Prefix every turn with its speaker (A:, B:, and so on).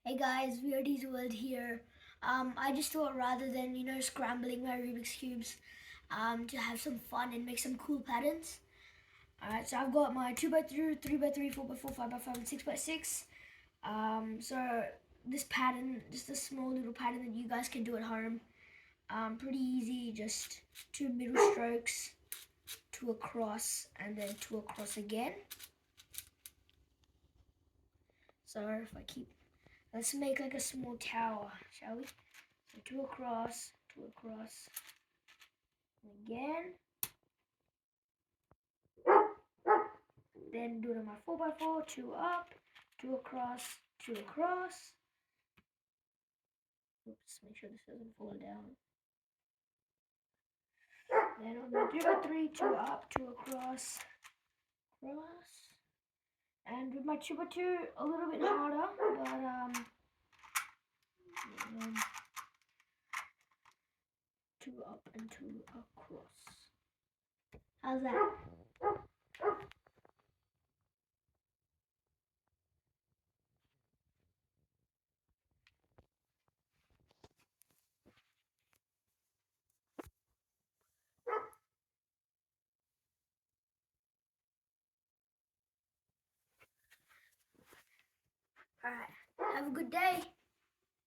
A: Hey guys, Weirdie's World here. I just thought rather than scrambling my Rubik's cubes, to have some fun and make some cool patterns. Alright, so I've got my 2x3, 3x3, 4x4, 5x5, and 6x6. So this pattern, just a small little pattern that you guys can do at home. Pretty easy, just two middle strokes, two across, and then two across again. So if I keep, let's make like a small tower, shall we? So two across, again. Then do it on my 4x4, two up, two across, two across. Oops, make sure this doesn't fall down. Then on my 3x3, two up, two across, across. And with my 2x2, a little bit harder, but two up and two across. How's that? Alright, have a good day.